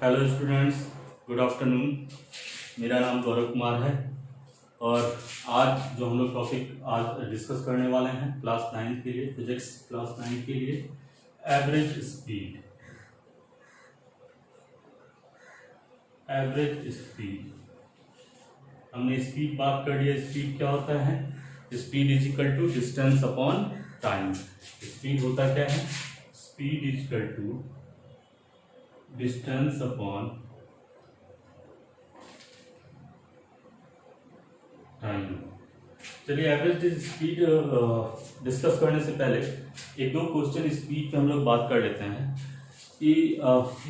Hello students, good afternoon. मेरा नाम गौरव कुमार है और आज जो हम लोग टॉपिक आज डिस्कस करने वाले हैं क्लास 9 के लिए, फिजिक्स क्लास 9 के लिए, एवरेज स्पीड। एवरेज स्पीड हमने स्पीड बात कर लिया। स्पीड क्या होता है? Speed is equal to distance upon time. Speed होता क्या है? Speed is equal to distance upon time. चलिए, एवरेज स्पीड डिस्कस करने से पहले एक दो क्वेश्चन स्पीड पे हम लोग बात कर लेते हैं कि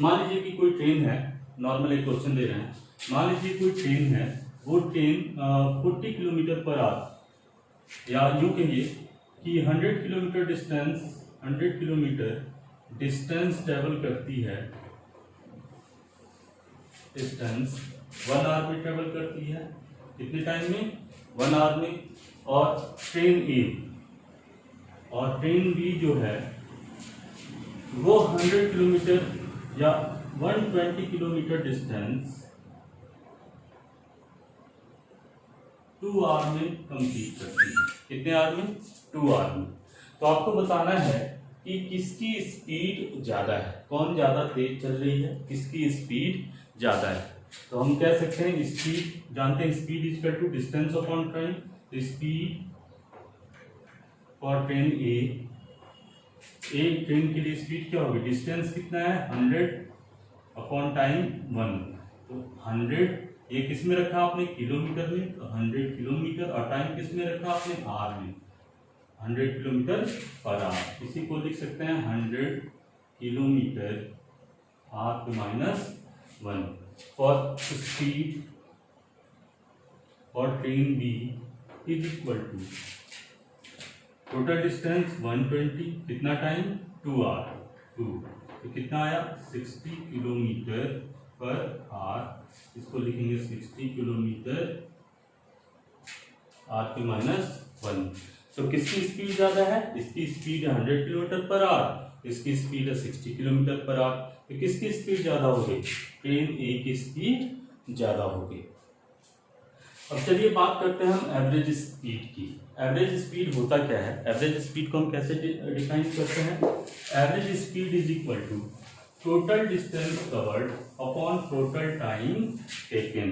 मान लीजिए कि कोई ट्रेन है। नॉर्मल एक क्वेश्चन दे रहे हैं। मान लीजिए कोई ट्रेन है, वो ट्रेन 40 किलोमीटर पर आवर, या यूँ कहिए कि 100 किलोमीटर डिस्टेंस ट्रेवल करती है। डिस्टेंस 1 आवर में ट्रेवल करती है। कितने टाइम में? 1 आवर में। और ट्रेन ए और ट्रेन बी जो है वो 100 किलोमीटर या 120 किलोमीटर डिस्टेंस 2 आवर में कंप्लीट करती है। कितने आवर में? 2 आवर में। तो आपको बताना है कि किसकी स्पीड ज्यादा है, कौन ज्यादा तेज चल रही है, किसकी स्पीड ज्यादा है। तो हम कह सकते हैं स्पीड, जानते हैं speed is equal to distance upon time. तो speed for train a train के लिए स्पीड क्या होगी? डिस्टेंस कितना है? 100 अपॉन टाइम 1। तो 100 ये किस में रखा आपने? किलोमीटर में। तो 100 किलोमीटर। और टाइम किस में रखा आपने? आवर में। 100 किलोमीटर पर आवर। इसी को लिख सकते हैं 100 kilometre hour to -1 for speed for train B is equal to total distance 120, कितना टाइम? 2 आवर। 2 तो कितना आया? 60 किलोमीटर पर आवर। इसको लिखेंगे 60 किलोमीटर आवर के -1। तो किसकी स्पीड ज्यादा है? इसकी स्पीड 100 किलोमीटर पर आवर, इसकी स्पीड है 60 किलोमीटर पर आवर। तो किसकी स्पीड ज्यादा होगी? ट्रेन ए की स्पीड ज्यादा होगी। अब चलिए बात करते हैं हम एवरेज स्पीड की। एवरेज स्पीड होता क्या है? एवरेज स्पीड को हम कैसे डिफाइन करते हैं? Average speed is equal to total distance covered upon total time taken.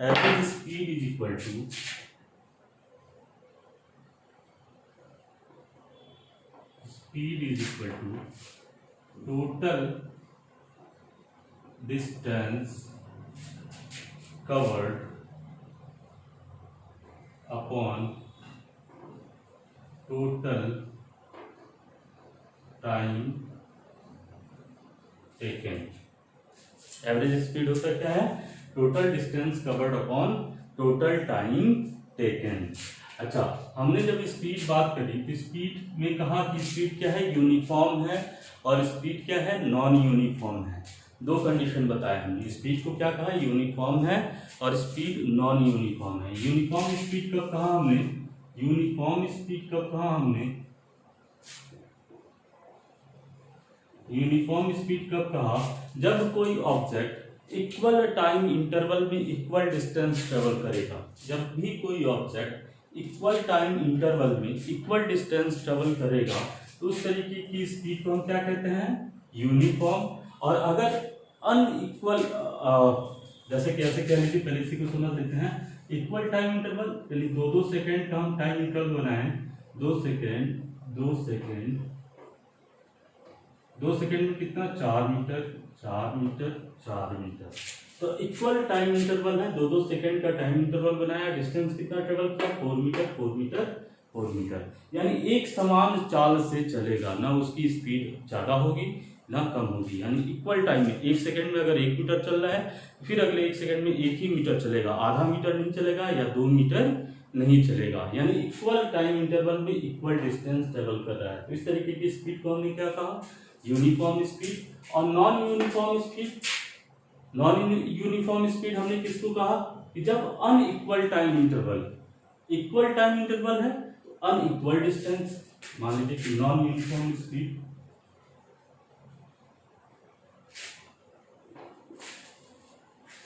Average speed is equal to total distance covered upon total time taken. Average speed होता क्या है? Total distance covered upon total time taken. अच्छा, हमने जब speed बात करी तो speed में कहा कि स्पीड क्या है? यूनिफॉर्म है। और स्पीड क्या है? नॉन यूनिफॉर्म है। दो कंडीशन बताया हमने। स्पीड को क्या कहा? यूनिफॉर्म है। और स्पीड नॉन यूनिफॉर्म है। यूनिफॉर्म स्पीड कब कहा हमने? यूनिफॉर्म स्पीड कब कहा हमने? यूनिफॉर्म स्पीड कब कहा? जब कोई ऑब्जेक्ट इक्वल टाइम इंटरवल में इक्वल डिस्टेंस ट्रेवल करेगा। जब भी कोई ऑब्जेक्ट इक्वल टाइम इंटरवल में इक्वल डिस्टेंस ट्रेवल करेगा तो उस तरीके की स्पीड को हम क्या कहते हैं? यूनिफॉर्म। और अगर अनइक्वल, जैसे कैसे कह लीजिए, पहले इसी को समझ लेते हैं। इक्वल टाइम इंटरवल, यानी 2-2 सेकेंड का हम टाइम इंटरवल बनाएं। 2 सेकेंड में कितना? 4 मीटर, 4 मीटर, 4 मीटर। तो इक्वल टाइम इंटरवल है, 2-2 सेकेंड का टाइम इंटरवल बनाया। डिस्टेंस कितना ट्रेवल किया? 4 मीटर, 4 मीटर, 4 मीटर। यानी एक समान चाल से चलेगा, ना उसकी स्पीड ज्यादा होगी ना कम होगी। यानी इक्वल टाइम में 1 सेकेंड में अगर 1 मीटर चल रहा है, फिर अगले 1 सेकेंड में 1 ही मीटर चलेगा, आधा मीटर नहीं चलेगा या 2 मीटर नहीं चलेगा। यानी इक्वल टाइम इंटरवल में इक्वल डिस्टेंस ट्रेवल कर रहा है। तो इस तरीके की स्पीड को हमने क्या कहा? Uniform speed. और नॉन यूनिफॉर्म स्पीड हमने किसको कहा? कि जब unequal time interval, equal time interval है तो अनइक्वल डिस्टेंस। मान लीजिए कि नॉन यूनिफॉर्म स्पीड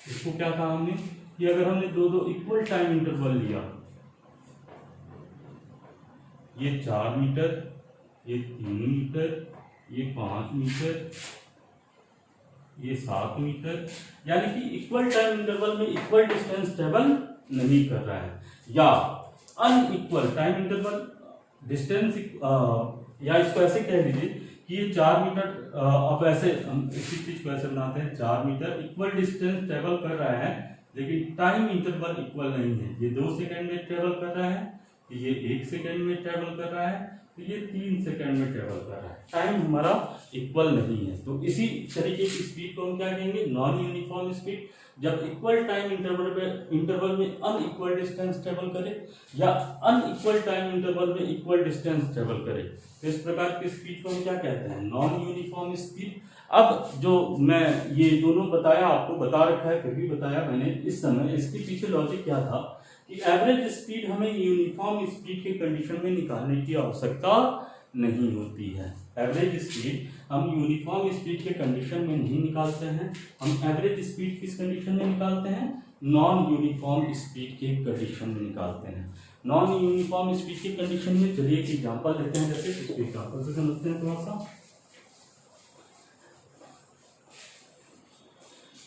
इसको क्या कहा हमने कि अगर हमने दो दो इक्वल टाइम इंटरवल लिया, ये 4 मीटर, ये 3 मीटर, ये 5 मीटर, ये 7 मीटर, यानी कि इक्वल टाइम इंटरवल में इक्वल डिस्टेंस ट्रेवल नहीं कर रहा है, या अनइक्वल टाइम इंटरवल डिस्टेंस, या इसको ऐसे कह दीजिए कि ये 4 मीटर, अब ऐसे हम इसी चीज को ऐसे बनाते हैं, 4 मीटर इक्वल डिस्टेंस ट्रेवल कर रहा है, लेकिन टाइम इंटरवल इक्वल नहीं है। ये 2 सेकंड में ट्रेवल कर रहा है, ये 1 सेकंड में ट्रेवल कर रहा है, तो ये 3 सेकंड में ट्रेवल कर रहा है, टाइम हमारा इक्वल नहीं है। तो इसी तरीके की स्पीड को हम क्या कहेंगे, नॉन यूनिफॉर्म स्पीड। जब इक्वल टाइम इंटरवल में अनइक्वल डिस्टेंस ट्रेवल करे, या अनइक्वल टाइम इंटरवल में इक्वल डिस्टेंस ट्रेवल करे, तो इस प्रकार की स्पीड को हम क्या कहते हैं, नॉन यूनिफॉर्म स्पीड। अब जो मैं ये दोनों बताया, आपको बता रखा है, फिर भी बताया मैंने इस समय, इसके पीछे लॉजिक क्या था कि एवरेज स्पीड हमें यूनिफॉर्म स्पीड के कंडीशन में निकालने की आवश्यकता नहीं होती है। एवरेज स्पीड हम यूनिफॉर्म स्पीड के कंडीशन में नहीं निकालते हैं, हम एवरेज स्पीड किस कंडीशन में निकालते हैं, नॉन यूनिफॉर्म स्पीड के कंडीशन में निकालते हैं। नॉन यूनिफॉर्म स्पीड के कंडीशन में चलिए एक एग्जांपल लेते हैं, जैसे इसके एग्जांपल से समझते हैं थोड़ा सा।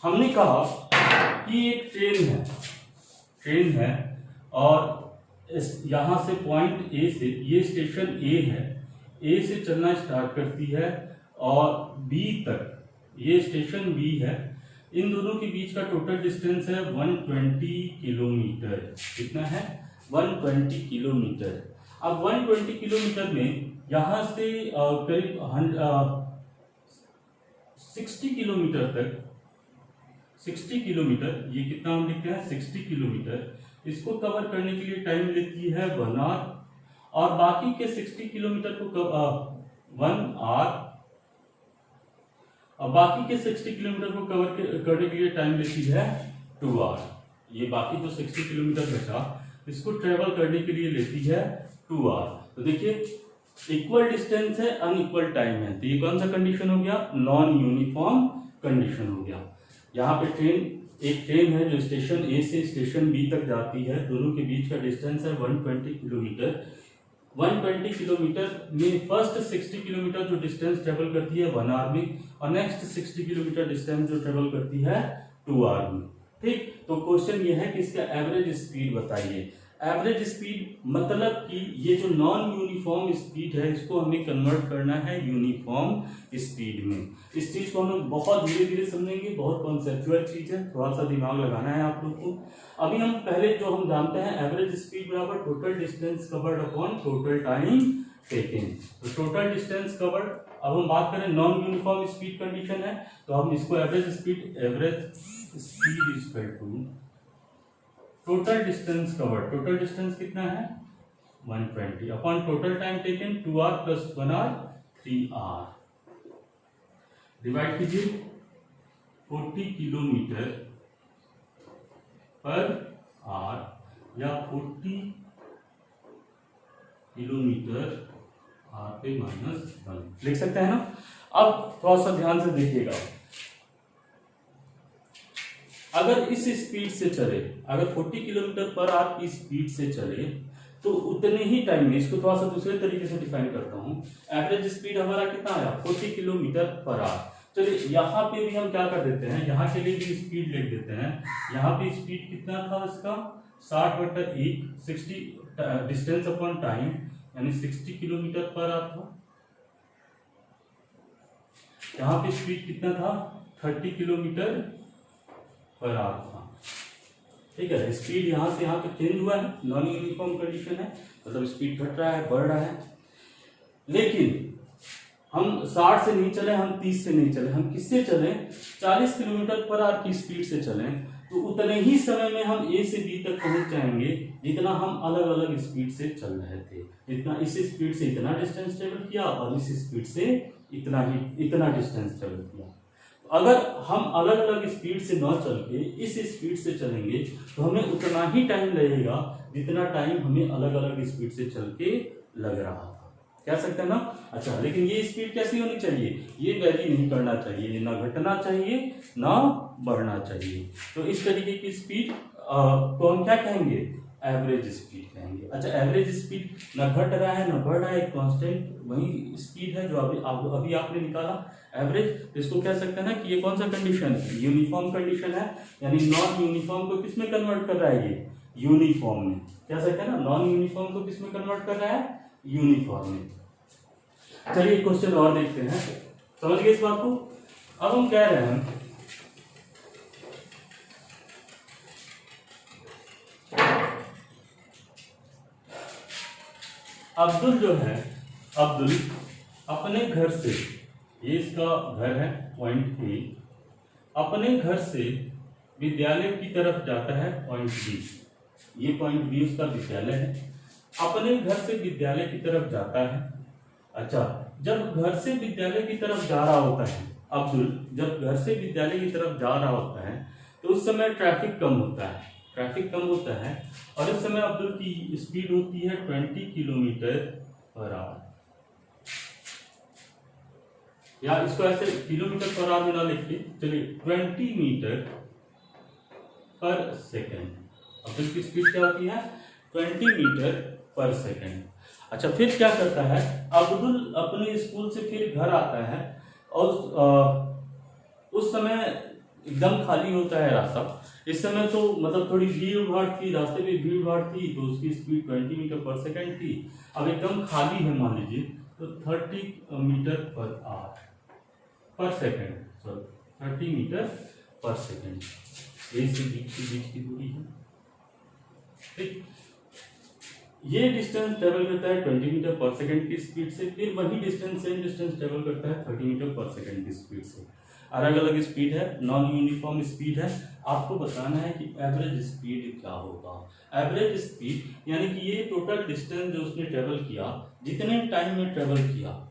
हमने कहा कि एक ट्रेन है और यहां से पॉइंट ए से, ये स्टेशन ए है, ए से चलना स्टार्ट करती है और बी तक, ये स्टेशन बी है, इन दोनों के बीच का टोटल डिस्टेंस है 120 किलोमीटर। कितना है, 120 किलोमीटर। अब 120 किलोमीटर में यहां से करीब 60 किलोमीटर तक, 60 किलोमीटर, ये कितना हम लिखते हैं 60 किलोमीटर, इसको कवर करने के लिए टाइम लेती है 1 आवर, और बाकी के 60 किलोमीटर को 1 आवर, और बाकी के 60 किलोमीटर को कवर करने के लिए टाइम लेती है 2 आवर। ये बाकी जो 60 किलोमीटर बचा, इसको ट्रेवल करने के लिए लेती है 2 आवर। तो देखिए इक्वल डिस्टेंस है, अनइक्वल टाइम है, तो ये कौन सा कंडीशन हो गया, नॉन यूनिफॉर्म कंडीशन हो गया। यहाँ पे एक ट्रेन है जो स्टेशन ए से स्टेशन बी तक जाती है, दोनों के बीच का डिस्टेंस है 120 किलोमीटर। 120 किलोमीटर में फर्स्ट 60 किलोमीटर जो डिस्टेंस ट्रेवल करती है 1 आवर में, और नेक्स्ट 60 किलोमीटर डिस्टेंस जो ट्रेवल करती है 2 आवर में। ठीक, तो क्वेश्चन ये है कि इसका एवरेज स्पीड बताइए। एवरेज स्पीड मतलब कि ये जो नॉन यूनिफॉर्म स्पीड है, इसको हमें कन्वर्ट करना है यूनिफॉर्म स्पीड में। इस चीज को हम बहुत धीरे धीरे समझेंगे, बहुत कॉन्सेप्चुअल चीज है, थोड़ा सा दिमाग लगाना है आप लोग को। अभी हम पहले जो हम जानते हैं, एवरेज स्पीड बराबर total distance covered upon total time taken. तो टोटल डिस्टेंस कवर्ड, अब हम बात करें नॉन यूनिफॉर्म स्पीड कंडीशन है, तो हम इसको average speed is equal to total distance covered. Total distance कितना है 120 upon total time taken 2 hour plus 1 hour 3 hour, divide कीजिए 40 किलोमीटर पर आवर या 40 किलोमीटर आर पे -1 लिख सकते हैं ना। अब थोड़ा सा ध्यान से देखिएगा, अगर इस स्पीड से चले, अगर 40 किलोमीटर पर आवर की स्पीड से चले, तो उतने ही टाइम में, इसको थोड़ा सा दूसरे तरीके से डिफाइन करता हूं, एवरेज स्पीड हमारा कितना आया 40 किलोमीटर पर आवर। चलिए यहाँ पे भी हम क्या कर देते हैं, यहाँ के लिए भी स्पीड लिख देते हैं। यहाँ पे स्पीड कितना था इसका 60/1, 60 डिस्टेंस अपॉन टाइम, यानी 60 किलोमीटर पर आवर था। यहाँ पे स्पीड कितना था 30 किलोमीटर पर आवर था। ठीक है, स्पीड यहाँ से यहाँ पे चेंज हुआ है, नॉन यूनिफॉर्म कंडीशन है, मतलब स्पीड घट रहा है, बढ़ रहा है। लेकिन हम 60 से नहीं चले, हम 30 से नहीं चले, हम किससे चले 40 किलोमीटर पर आवर की स्पीड से चलें, तो उतने ही समय में हम ए से बी तक पहुंच जाएंगे जितना हम अलग अलग स्पीड से चल रहे थे। जितना इस स्पीड से इतना डिस्टेंस ट्रेवल किया और इस स्पीड से इतना डिस्टेंस ट्रेवल किया। अगर हम अलग अलग स्पीड से न चल के इस स्पीड से चलेंगे तो हमें उतना ही टाइम लगेगा जितना टाइम हमें अलग अलग स्पीड से चल के लग रहा था। कह सकते हैं ना। अच्छा, लेकिन ये स्पीड कैसी होनी चाहिए, ये वैरी नहीं करना चाहिए, ना घटना चाहिए ना बढ़ना चाहिए। तो इस तरीके की स्पीड को हम क्या कहेंगे, एवरेज स्पीड कहेंगे। अच्छा, एवरेज स्पीड ना घट रहा है ना बढ़ रहा है, कांस्टेंट वही स्पीड है जो अभी आपने निकाला एवरेज। इसको कह सकते हैं ना कि ये कौन सा कंडीशन है, यूनिफॉर्म कंडीशन है, यानी नॉन यूनिफॉर्म को किस में कन्वर्ट कर रहा है, ये यूनिफॉर्म में। कह सकते हैं ना, नॉन यूनिफॉर्म को किस में कन्वर्ट कर रहा है, यूनिफॉर्म में। चलिए क्वेश्चन और देखते हैं, समझ गए इस बात को। अब हम कह रहे हैं अब्दुल जो है, अब्दुल अपने घर से, ये इसका घर है पॉइंट ए, अपने घर से विद्यालय की तरफ जाता है पॉइंट बी। ये पॉइंट बी उसका विद्यालय है, अपने घर से विद्यालय की तरफ जाता है। अच्छा, जब घर से विद्यालय की तरफ जा रहा होता है अब्दुल, जब घर से विद्यालय की तरफ जा रहा होता है तो उस समय ट्रैफिक कम होता है, ट्रैफिक कम होता है, और इस समय अब्दुल की स्पीड होती है 20 किलोमीटर पर आवर। या इसको ऐसे किलोमीटर पर आवर में ना लिख के चलिए 20 मीटर पर सेकेंड। अब्दुल की स्पीड क्या होती है, 20 मीटर पर सेकेंड। अच्छा, फिर क्या करता है अब्दुल, अपने स्कूल से फिर घर आता है और उस समय एकदम खाली होता है रास्ता। इस समय तो मतलब थोड़ी भीड़ भाड़ थी, रास्ते में भीड़ भाड़ थी, तो उसकी स्पीड 20 मीटर पर सेकेंड थी। अब एकदम खाली है मान लीजिए, तो 30 मीटर पर आवर पर सेकेंड, सॉरी 30 मीटर पर सेकेंड। ए से बीच की दूरी है, ठीक। ये डिस्टेंस ट्रेवल करता है 20 मीटर पर सेकेंड की स्पीड से, फिर वही डिस्टेंस सेम डिस्टेंस ट्रेवल करता है 30 मीटर पर सेकेंड की स्पीड से। अलग अलग स्पीड है, नॉन यूनिफॉर्म स्पीड है। आपको बताना है कि एवरेज स्पीड क्या होगा। एवरेज स्पीड यानी कि ये टोटल डिस्टेंस जो उसने ट्रेवल किया, जितने टाइम में ट्रेवल किया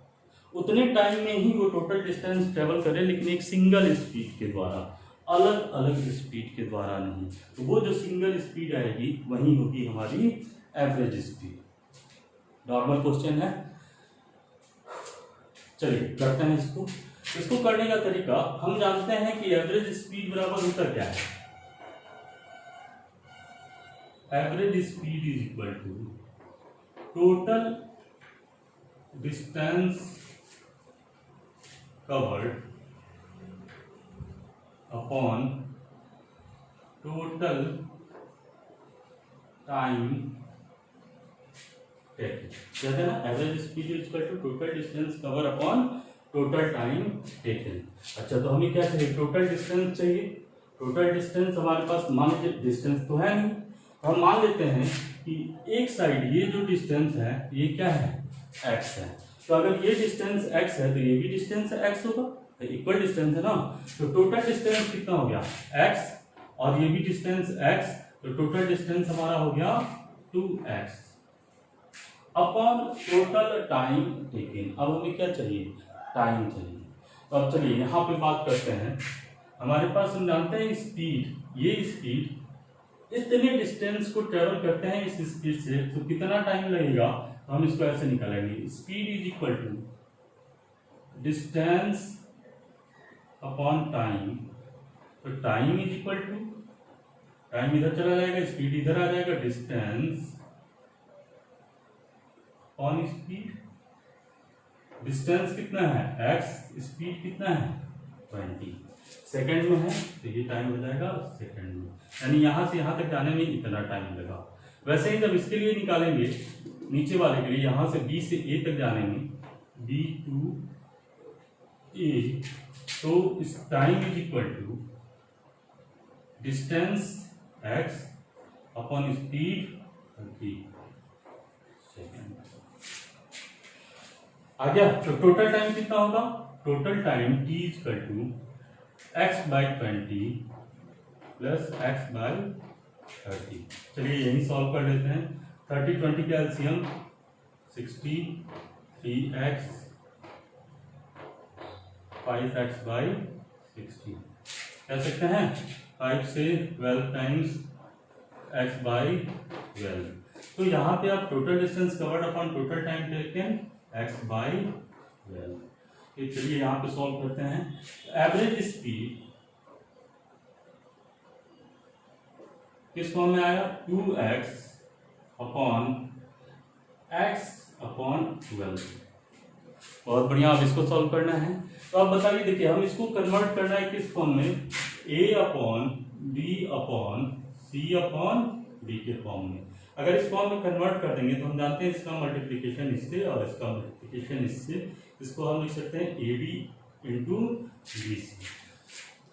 उतने टाइम में ही वो टोटल डिस्टेंस ट्रेवल करे, लेकिन एक सिंगल स्पीड के द्वारा, अलग अलग स्पीड के द्वारा नहीं। तो वो जो सिंगल स्पीड आएगी वही होगी हमारी एवरेज स्पीड। नॉर्मल क्वेश्चन है, चलिए करते हैं इसको। इसको करने का तरीका हम जानते हैं कि एवरेज स्पीड बराबर होता क्या है, average speed is equal to total distance covered upon total time taken. कहते हैं ना, average speed is equal to total distance cover upon total time taken. अच्छा, तो हमें क्या चाहिए, टोटल डिस्टेंस चाहिए। टोटल डिस्टेंस हमारे पास, मान लीजिए डिस्टेंस तो है नहीं, हम मान लेते हैं कि एक साइड ये जो डिस्टेंस है ये क्या है, x है। तो अगर ये डिस्टेंस x है तो ये भी डिस्टेंस x होगा, तो इक्वल डिस्टेंस है ना। तो टोटल डिस्टेंस कितना हो गया, x, और ये भी डिस्टेंस x, तो टोटल डिस्टेंस हमारा हो गया 2x upon total time taken. अब हमें क्या चाहिए, टाइम चाहिए। तो अब चलिए यहाँ पे बात करते हैं। हमारे पास हम जानते हैं स्पीड, ये स्पीड इतने डिस्टेंस को ट्रेवल करते हैं इस स्पीड से, तो कितना टाइम लगेगा, तो हम इसको ऐसे निकालेंगे, speed is equal to distance upon time. तो time is equal to, time इधर चला जाएगा, स्पीड इधर आ जाएगा, डिस्टेंस अपॉन स्पीड। डिस्टेंस कितना है x, स्पीड कितना है 20, सेकंड में है तो ये टाइम हो जाएगा सेकंड में, यानी यहां से यहां तक जाने में इतना टाइम लगा। वैसे ही जब इसके लिए निकालेंगे, नीचे वाले के लिए, यहां से b से a तक जाने में b to a, तो इस time is equal to distance x upon speed 30 second. आ गया। तो टोटल टाइम कितना होगा, total time t equal to x by 20 plus x by 30। चलिए यही सॉल्व कर लेते हैं। 30 20 का एलसीएम 60, 3x 5x बाई 60 कह सकते हैं। 5 से 12 टाइम्स x बाई 12। तो यहाँ पे आप total distance covered upon total time taken x by 12। ठीक, चलिए यहाँ पे सॉल्व करते हैं। एवरेज स्पीड किस फॉर्म में आया, 2x अपॉन x अपॉन 12। बहुत बढ़िया, अब इसको सॉल्व करना है। तो आप बताइए, देखिए हम इसको कन्वर्ट करना है किस फॉर्म में, a upon b upon c upon d के फॉर्म में। अगर इस फॉर्म में कन्वर्ट कर देंगे तो हम जानते हैं इसका मल्टीप्लिकेशन इससे और इसका मल्टीप्लिकेशन इससे, इसको हम लिख सकते हैं A B into B C.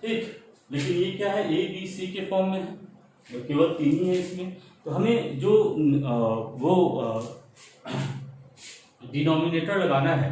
ठीक, लेकिन ये क्या है, ए बी सी के फॉर्म में है, केवल 3 ही है इसमें। तो हमें जो डिनोमिनेटर लगाना है,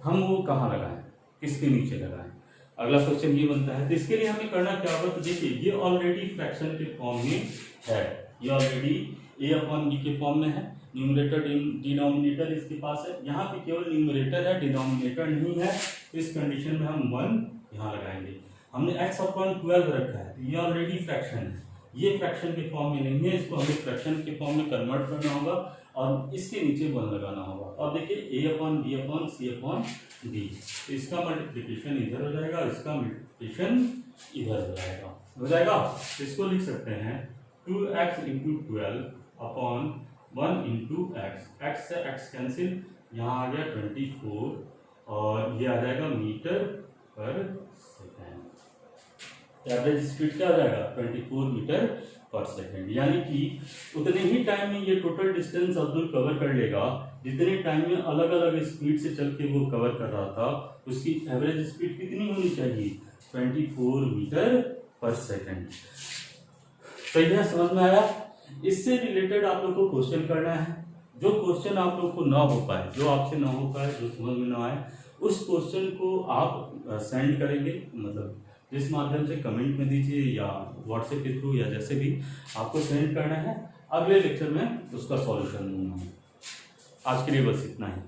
हम वो कहाँ लगाएं, किसके नीचे लगाएं। अगला क्वेश्चन ये बनता है। तो इसके लिए हमें करना क्या होगा, तो देखिए ये ऑलरेडी फ्रैक्शन के फॉर्म में है, ये ऑलरेडी ए अपॉन बी के फॉर्म में है, न्यूमरेटर डिनोमिनेटर इसके पास है। यहाँ पे केवल न्यूमरेटर है, डिनोमिनेटर नहीं है। तो इस कंडीशन में हम 1 यहाँ लगाएंगे। हमने x अपॉन 12 रखा है, तो ये ऑलरेडी फ्रैक्शन है, ये फ्रैक्शन के फॉर्म में नहीं है, इसको हमें फ्रैक्शन के फॉर्म में कन्वर्ट करना होगा और इसके नीचे 1 लगाना होगा। अब देखिए a upon b upon c upon d, तो इसका मल्टीप्लिकेशन इधर हो जाएगा, इसका मल्टीप्लिकेशन इधर हो जाएगा, हो जाएगा। इसको लिख सकते हैं 2x into 12 upon 1 into x से x कैंसिल, यहाँ आ गया 24 और ये आ जाएगा मीटर पर सेकेंड। एवरेज स्पीड क्या आ जाएगा, 24 मीटर पर सेकेंड। यानी कि उतने ही टाइम में ये टोटल डिस्टेंस अब्दुल कवर कर लेगा जितने टाइम में अलग अलग स्पीड से चल के वो कवर कर रहा था। उसकी एवरेज स्पीड कितनी होनी चाहिए, 24 मीटर पर सेकेंड। सही है, समझ में आया। इससे रिलेटेड आप लोग को क्वेश्चन करना है। जो क्वेश्चन आप लोग को ना हो पाए, जो आपसे ना हो पाए, जो समझ में ना आए, उस क्वेश्चन को आप सेंड करेंगे, मतलब जिस माध्यम से कमेंट में दीजिए या व्हाट्सएप के थ्रू या जैसे भी आपको सेंड करना है। अगले लेक्चर में उसका सॉल्यूशन दूंगा। आज के लिए बस इतना ही।